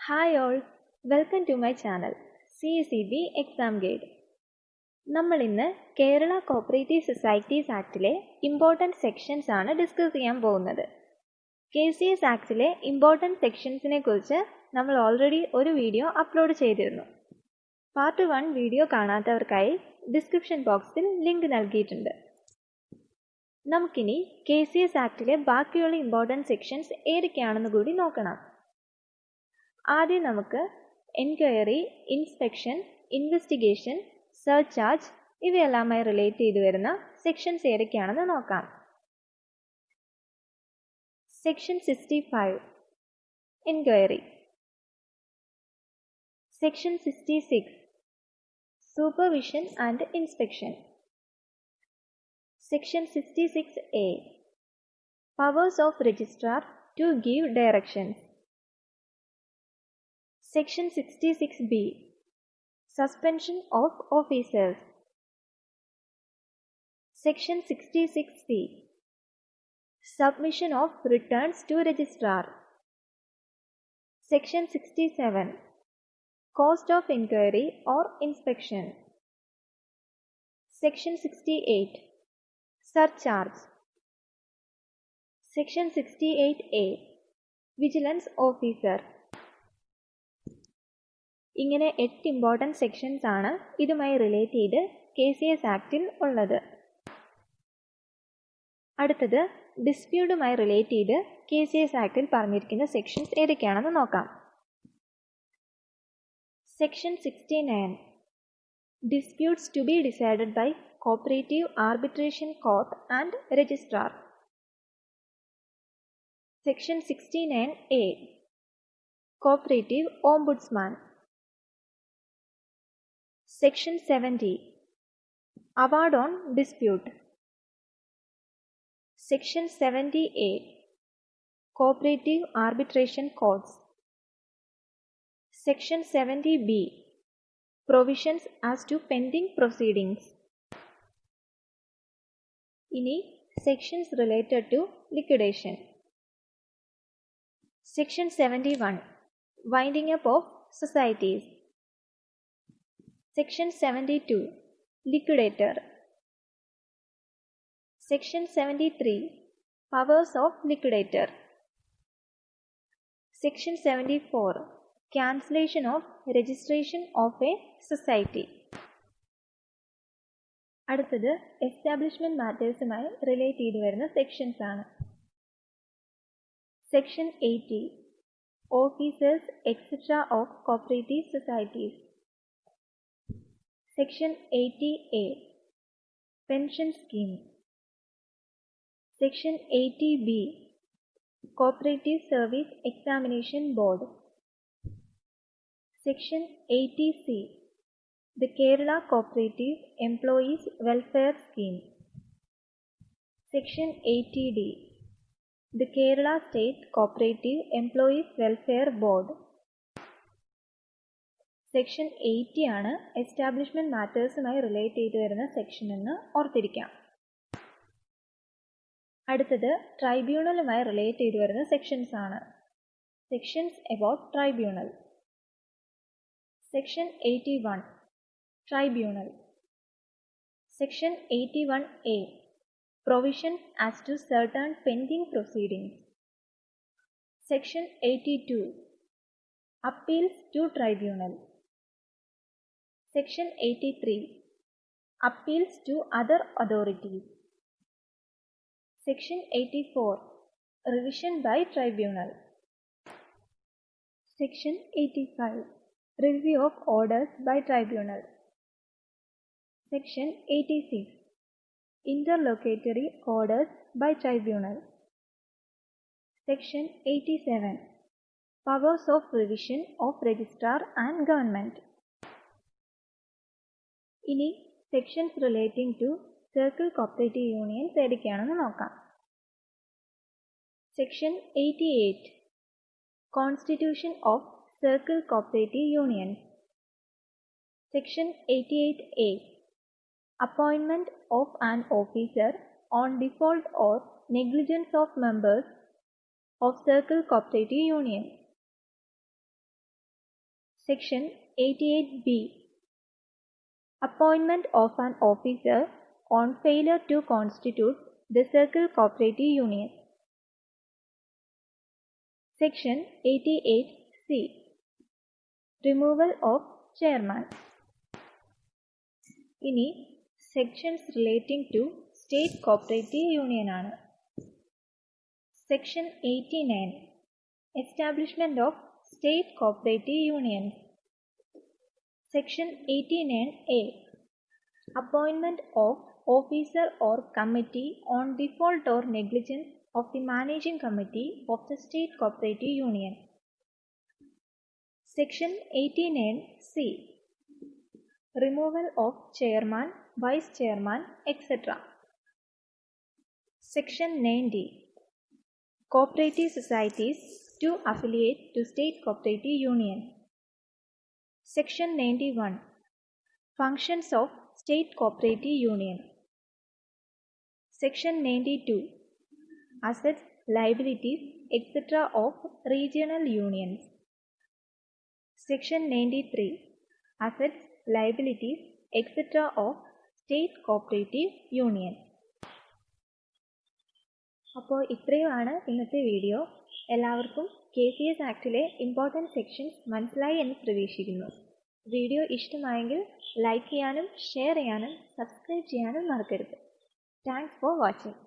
Hi all, welcome to my channel CECB Exam Guide. നമ്മൾ ഇന്ന് Kerala cooperative societies ആക്ടിലെ important sections ആണ് discuss ചെയ്യാൻ പോകുന്നത്. KCS ആക്ടിലെ ഇമ്പോർട്ടൻറ്റ് സെക്ഷൻസിനെ കുറിച്ച് നമ്മൾ ഓൾറെഡി ഒരു വീഡിയോ അപ്ലോഡ് ചെയ്തിരുന്നു. പാർട്ട് 1 വീഡിയോ കാണാത്തവർക്കായി ഡിസ്ക്രിപ്ഷൻ ബോക്സിൽ ലിങ്ക് നൽകിയിട്ടുണ്ട്. നമുക്കിനി KCS ആക്ടിലെ ബാക്കിയുള്ള ഇമ്പോർട്ടൻറ്റ് സെക്ഷൻസ് ഏതൊക്കെയാണെന്ന് കൂടി നോക്കണം. ആദ്യം നമുക്ക് എൻക്വയറി, ഇൻസ്പെക്ഷൻ, ഇൻവെസ്റ്റിഗേഷൻ, സർചാർജ് ഇവയെല്ലാമായി റിലേറ്റ് ചെയ്തു വരുന്ന സെക്ഷൻസ് ഏതൊക്കെയാണെന്ന് നോക്കാം. Section 65 enquiry. Section 66 supervision and inspection. Section 66A powers of registrar to give directions. Section 66B Suspension of officers. Section 66C Submission of returns to registrar. Section 67 Cost of inquiry or inspection. Section 68 Surcharge. Section 68A Vigilance officer. ഇങ്ങനെ 8 important sections ആണ് ഇതുമായി relate ചെയ്ത് KCS ആക്ടിൽ ഉള്ളത്. അടുത്തത് ഡിസ്പ്യൂട്ടുമായി relate ചെയ്ത് KCS ആക്ടിൽ പറഞ്ഞിരിക്കുന്ന sections ഏതൊക്കെയാണെന്ന് നോക്കാം. Section 69 disputes to be decided by cooperative arbitration court and registrar. Section 69A cooperative ombudsman. Section 70 Award on dispute. Section 70A Cooperative arbitration courts. Section 70B Provisions as to pending proceedings. ഇനി sections related to liquidation. Section 71 Winding up of societies. Section 72 Liquidator. Section 73 Powers of Liquidator. Section 74 Cancellation of registration of a society. അടുത്തത് establishment മാറ്റേഴ്സുമായി relate ചെയ്തു വരുന്ന sections ആണ്. Section 80 officers etcetera of cooperative societies. Section 80A Pension Scheme. Section 80B Cooperative Service Examination Board. Section 80C The Kerala Cooperative Employees Welfare Scheme. Section 80D The Kerala State Cooperative Employees Welfare Board. Section 80 ആണ് establishment മാറ്റേഴ്സുമായി relate ചെയ്തു വരുന്ന section എന്ന് ഓർത്തിരിക്കാം. അടുത്തത് ട്രൈബ്യൂണലുമായി relate ചെയ്തു വരുന്ന sections ആണ്. Sections about tribunal. Section 81 tribunal. Section 81A provisions as to certain pending proceedings. Section 82 appeals to tribunal. Section 83 Appeals to other authorities. Section 84 Revision by Tribunal. Section 85 Review of Orders by Tribunal. Section 86 Interlocutory Orders by Tribunal. Section 87 Powers of Revision of Registrar and Government. ഇനി sections relating to circle cooperative unions ഏതൊക്കെയാണെന്ന് നോക്കാം. Section 88 constitution of circle cooperative unions. Section 88A അപ്പോയിൻമെന്റ് of an officer on default or negligence of members of Circle Cooperative Union. Section 88B. Appointment of an officer on failure to constitute the Circle Cooperative Union. Section 88C. Removal of chairman. ഇനി sections relating to State Cooperative Union ആണ്. Section 89. Establishment of State Cooperative Unions. Section 89A. Appointment of officer or committee on default or negligence of the managing committee of the State Cooperative Union. Section 89C. Removal of chairman, vice chairman, etc. Section 90. Cooperative societies to affiliate to State Cooperative Union. Section 91. Functions of State Cooperative Union. Section 92. Assets, liabilities, etc. of regional unions. Section 93. Assets, liabilities, etc. of State Cooperative Union. അപ്പോൾ ഇത്രയുമാണ് ഇന്നത്തെ video. എല്ലാവർക്കും KCS ആക്ടിലെ important sections മനസ്സിലായി എന്ന് പ്രതീക്ഷിക്കുന്നു. Video ഇഷ്ടമായെങ്കിൽ like ചെയ്യാനും share ചെയ്യാനും സബ്സ്ക്രൈബ് ചെയ്യാനും മറക്കരുത്. Thanks for watching.